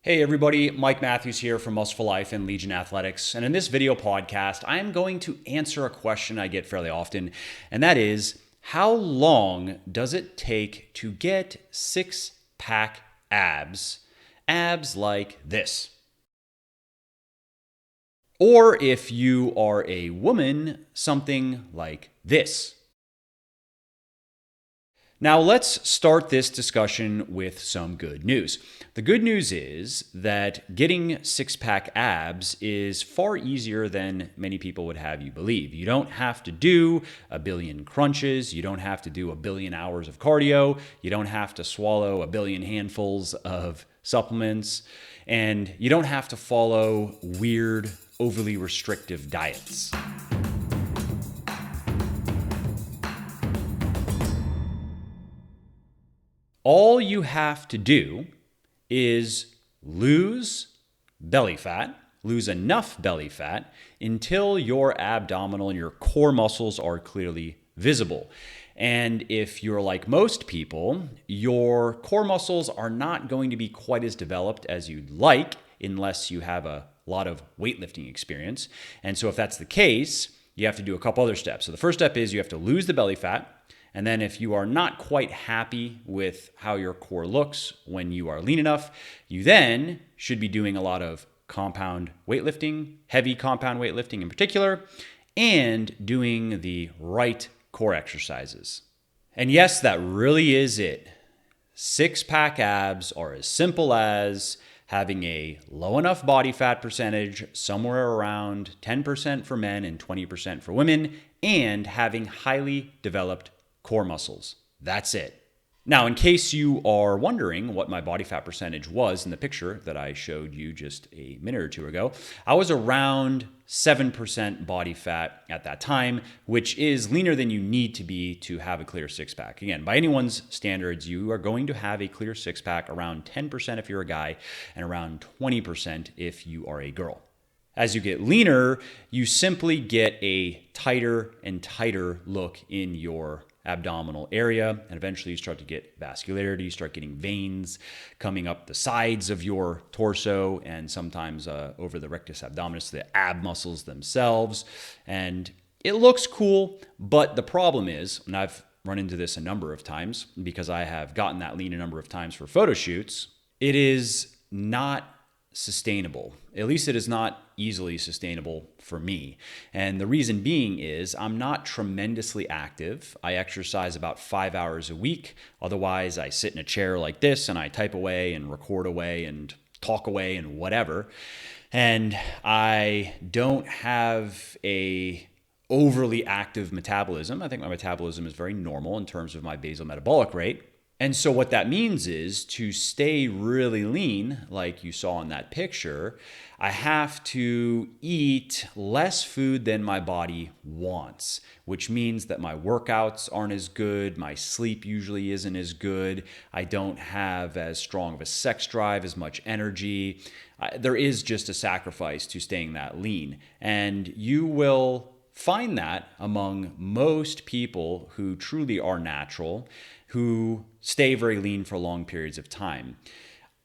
Hey everybody, Mike Matthews here from Muscle for Life and Legion Athletics. And in this video podcast, I am going to answer a question I get fairly often, and that is, how long does it take to get six-pack abs? Abs like this. Or if you are a woman, something like this. Now, let's start this discussion with some good news. The good news is that getting six-pack abs is far easier than many people would have you believe. You don't have to do a billion crunches. You don't have to do a billion hours of cardio. You don't have to swallow a billion handfuls of supplements. And you don't have to follow weird, overly restrictive diets. All you have to do is lose belly fat, lose enough belly fat until your abdominal and your core muscles are clearly visible. And if you're like most people, your core muscles are not going to be quite as developed as you'd like unless you have a lot of weightlifting experience. And so if that's the case, you have to do a couple other steps. So the first step is you have to lose the belly fat. And then if you are not quite happy with how your core looks when you are lean enough, you then should be doing a lot of compound weightlifting, heavy compound weightlifting in particular, and doing the right core exercises. And yes, that really is it. Six-pack abs are as simple as having a low enough body fat percentage, somewhere around 10% for men and 20% for women, and having highly developed core muscles. That's it. Now, in case you are wondering what my body fat percentage was in the picture that I showed you just a minute or two ago, I was around 7% body fat at that time, which is leaner than you need to be to have a clear six-pack. Again, by anyone's standards, you are going to have a clear six-pack around 10% if you're a guy and around 20% if you are a girl. As you get leaner, you simply get a tighter and tighter look in your abdominal area, and eventually you start to get vascularity, you start getting veins coming up the sides of your torso and sometimes over the rectus abdominis, the ab muscles themselves. And it looks cool, but the problem is, and I've run into this a number of times because I have gotten that lean a number of times for photo shoots, it is not sustainable. At least it is not easily sustainable for me. And the reason being is I'm not tremendously active. I exercise about 5 hours a week. Otherwise, I sit in a chair like this and I type away and record away and talk away and whatever. And I don't have a overly active metabolism. I think my metabolism is very normal in terms of my basal metabolic rate. And so what that means is to stay really lean, like you saw in that picture, I have to eat less food than my body wants, which means that my workouts aren't as good, my sleep usually isn't as good, I don't have as strong of a sex drive, as much energy. There is just a sacrifice to staying that lean. And you will find that among most people who truly are natural, who stay very lean for long periods of time.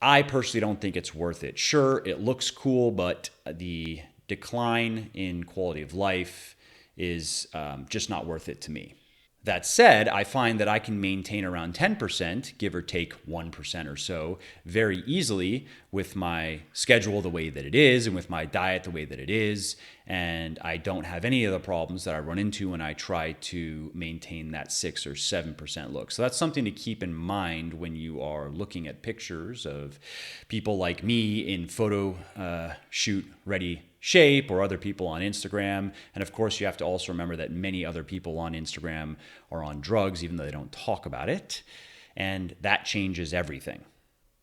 I personally don't think it's worth it. Sure, it looks cool, but the decline in quality of life is just not worth it to me. That said, I find that I can maintain around 10%, give or take 1% or so, very easily with my schedule the way that it is and with my diet the way that it is. And I don't have any of the problems that I run into when I try to maintain that 6 or 7% look. So that's something to keep in mind when you are looking at pictures of people like me in photo shoot ready shape or other people on Instagram. And of course, you have to also remember that many other people on Instagram are on drugs, even though they don't talk about it. And that changes everything.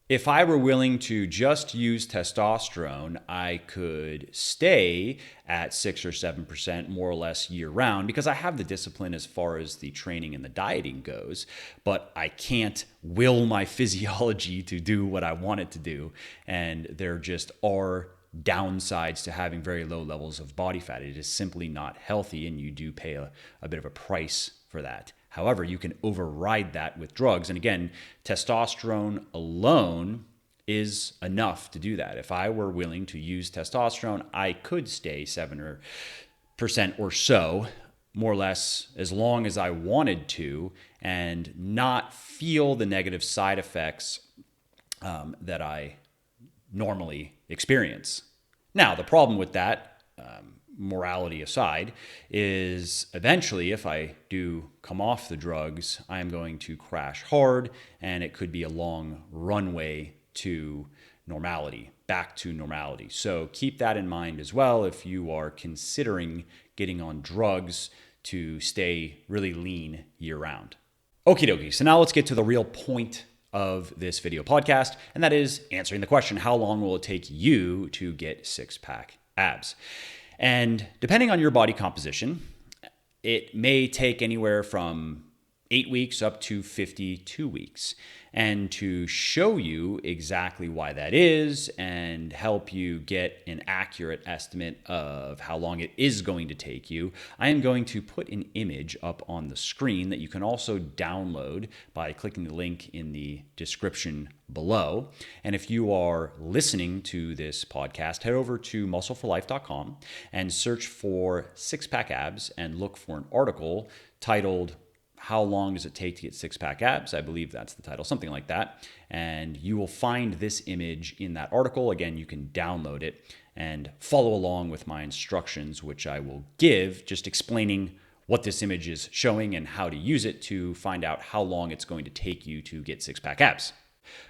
If I were willing to just use testosterone, I could stay at 6 or 7% more or less year round because I have the discipline as far as the training and the dieting goes, but I can't will my physiology to do what I want it to do. And there just are downsides to having very low levels of body fat. It is simply not healthy, and you do pay a bit of a price for that. However, you can override that with drugs. And again, testosterone alone is enough to do that. If I were willing to use testosterone, I could stay 7% or so, more or less, as long as I wanted to, and not feel the negative side effects that I normally experience. Now, the problem with that, morality aside, is eventually, if I do come off the drugs, I'm going to crash hard, and it could be a long runway to normality, back to normality. So keep that in mind as well if you are considering getting on drugs to stay really lean year round. Okie dokie, so now let's get to the real point of this video podcast, and that is answering the question, how long will it take you to get six-pack abs? And depending on your body composition, it may take anywhere from 8 weeks up to 52 weeks. And to show you exactly why that is and help you get an accurate estimate of how long it is going to take you, I am going to put an image up on the screen that you can also download by clicking the link in the description below. And if you are listening to this podcast, head over to muscleforlife.com and search for six-pack abs and look for an article titled "How long does it take to get six-pack abs?" I believe that's the title, something like that. And you will find this image in that article. Again, you can download it and follow along with my instructions, which I will give, just explaining what this image is showing and how to use it to find out how long it's going to take you to get six-pack abs.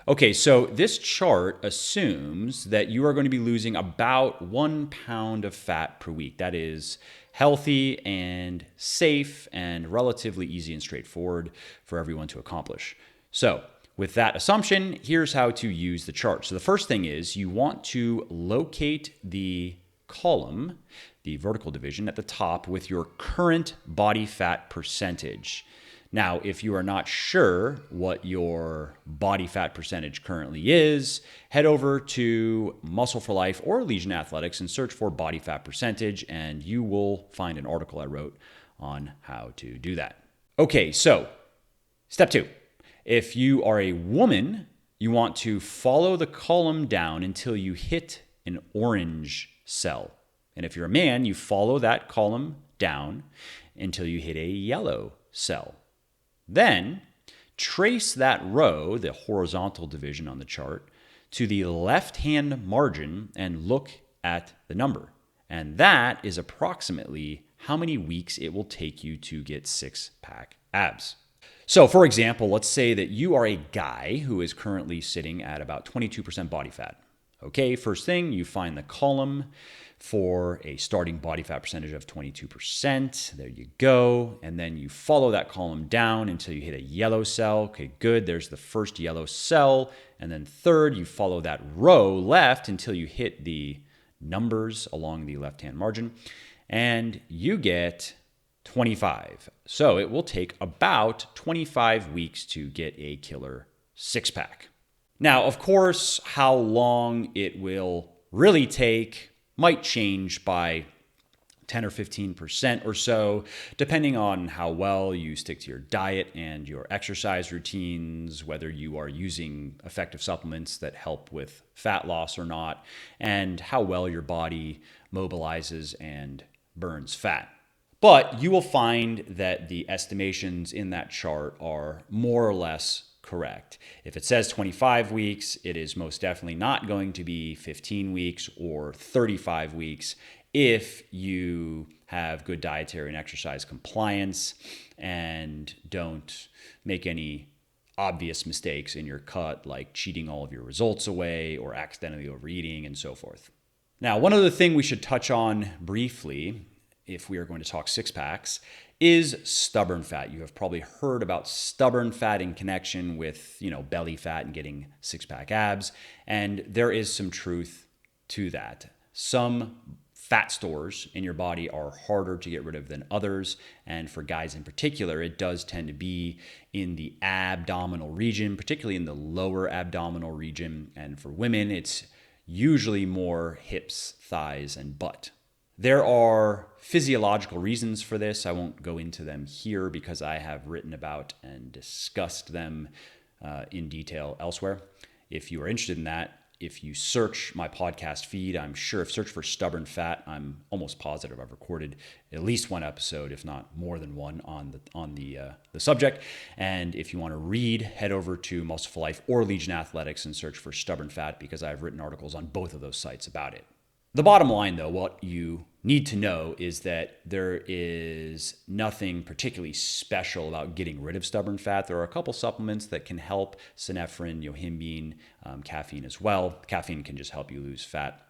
Okay, so this chart assumes that you are going to be losing about 1 pound of fat per week. That is healthy and safe and relatively easy and straightforward for everyone to accomplish. So with that assumption, here's how to use the chart. So the first thing is you want to locate the column, the vertical division at the top with your current body fat percentage. Now, if you are not sure what your body fat percentage currently is, head over to Muscle for Life or Legion Athletics and search for body fat percentage, and you will find an article I wrote on how to do that. Okay, so step 2. If you are a woman, you want to follow the column down until you hit an orange cell. And if you're a man, you follow that column down until you hit a yellow cell. Then trace that row, the horizontal division on the chart, to the left-hand margin and look at the number. And that is approximately how many weeks it will take you to get six-pack abs. So for example, let's say that you are a guy who is currently sitting at about 22% body fat. Okay, first thing, you find the column for a starting body fat percentage of 22%. There you go. And then you follow that column down until you hit a yellow cell. Okay, good. There's the first yellow cell. And then third, you follow that row left until you hit the numbers along the left-hand margin. And you get 25. So it will take about 25 weeks to get a killer six-pack. Now, of course, how long it will really take might change by 10 or 15% or so, depending on how well you stick to your diet and your exercise routines, whether you are using effective supplements that help with fat loss or not, and how well your body mobilizes and burns fat. But you will find that the estimations in that chart are more or less correct. If it says 25 weeks, it is most definitely not going to be 15 weeks or 35 weeks if you have good dietary and exercise compliance and don't make any obvious mistakes in your cut, like cheating all of your results away or accidentally overeating and so forth. Now, one other thing we should touch on briefly, if we are going to talk six packs, is stubborn fat. You have probably heard about stubborn fat in connection with, belly fat and getting six-pack abs, and there is some truth to that. Some fat stores in your body are harder to get rid of than others, and for guys in particular, it does tend to be in the abdominal region, particularly in the lower abdominal region, and for women, it's usually more hips, thighs, and butt. There are physiological reasons for this. I won't go into them here because I have written about and discussed them in detail elsewhere. if you are interested in that, if you search my podcast feed, I'm sure if search for stubborn fat, I'm almost positive I've recorded at least one episode, if not more than one, on the subject. And if you want to read, head over to Muscle for Life or Legion Athletics and search for stubborn fat, because I've written articles on both of those sites about it. The bottom line, though, what you need to know is that there is nothing particularly special about getting rid of stubborn fat. There are a couple supplements that can help: synephrine, yohimbine, caffeine as well. Caffeine can just help you lose fat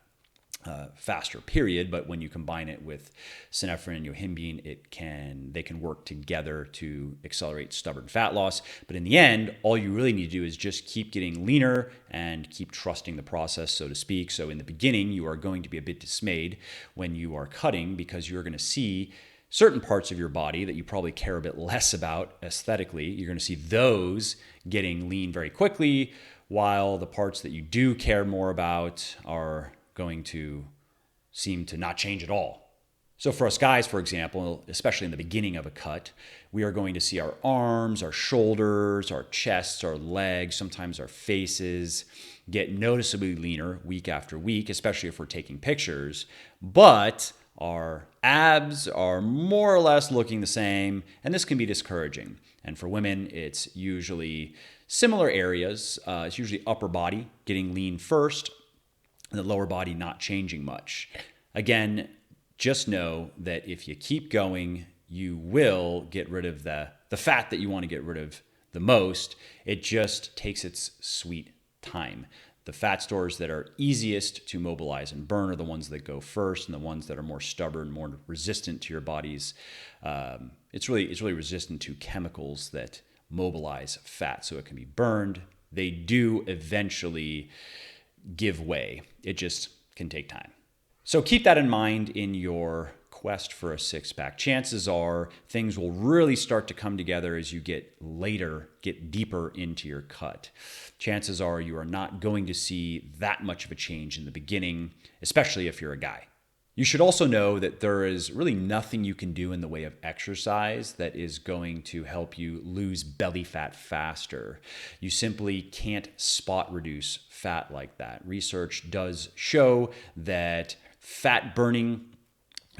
faster, period. But when you combine it with synephrine and yohimbine, they can work together to accelerate stubborn fat loss. But in the end, all you really need to do is just keep getting leaner and keep trusting the process, so to speak. So in the beginning, you are going to be a bit dismayed when you are cutting, because you're going to see certain parts of your body that you probably care a bit less about aesthetically. You're going to see those getting lean very quickly, while the parts that you do care more about are going to seem to not change at all. So for us guys, for example, especially in the beginning of a cut, we are going to see our arms, our shoulders, our chests, our legs, sometimes our faces get noticeably leaner week after week, especially if we're taking pictures. But our abs are more or less looking the same, and this can be discouraging. And for women, it's usually similar areas. It's usually upper body getting lean first, and the lower body not changing much. Again, just know that if you keep going, you will get rid of the fat that you want to get rid of the most. It just takes its sweet time. The fat stores that are easiest to mobilize and burn are the ones that go first, and the ones that are more stubborn, more resistant to your body's. It's really resistant to chemicals that mobilize fat, so it can be burned. They do eventually give way. It just can take time. So keep that in mind in your quest for a six-pack. Chances are things will really start to come together as you get deeper into your cut. Chances are you are not going to see that much of a change in the beginning, especially if you're a guy. You should also know that there is really nothing you can do in the way of exercise that is going to help you lose belly fat faster. You simply can't spot reduce fat like that. Research does show that fat burning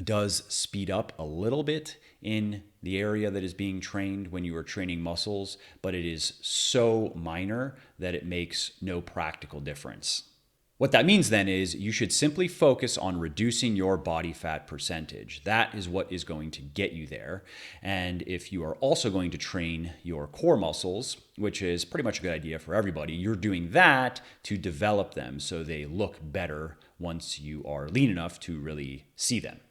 does speed up a little bit in the area that is being trained when you are training muscles, but it is so minor that it makes no practical difference. What that means then is you should simply focus on reducing your body fat percentage. That is what is going to get you there. And if you are also going to train your core muscles, which is pretty much a good idea for everybody, you're doing that to develop them so they look better once you are lean enough to really see them.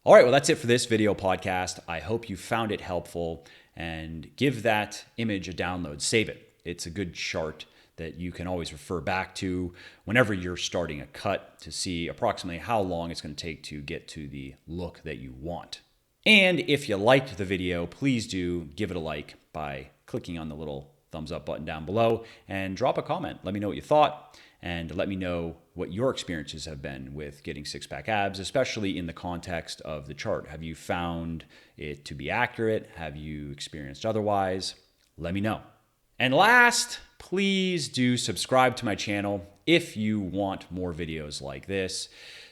All right, well, that's it for this video podcast. I hope you found it helpful, and give that image a download. Save it. It's a good chart that you can always refer back to whenever you're starting a cut to see approximately how long it's going to take to get to the look that you want. And if you liked the video, please do give it a like by clicking on the little thumbs up button down below, and drop a comment. Let me know what you thought, and let me know what your experiences have been with getting six-pack abs, especially in the context of the chart. Have you found it to be accurate? Have you experienced otherwise? Let me know. And last, please do subscribe to my channel if you want more videos like this.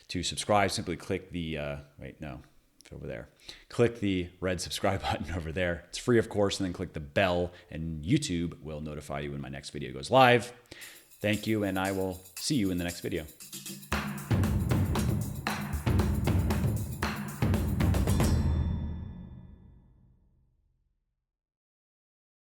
To subscribe, simply click the, it's over there. Click the red subscribe button over there. It's free, of course, and then click the bell, and YouTube will notify you when my next video goes live. Thank you, and I will see you in the next video.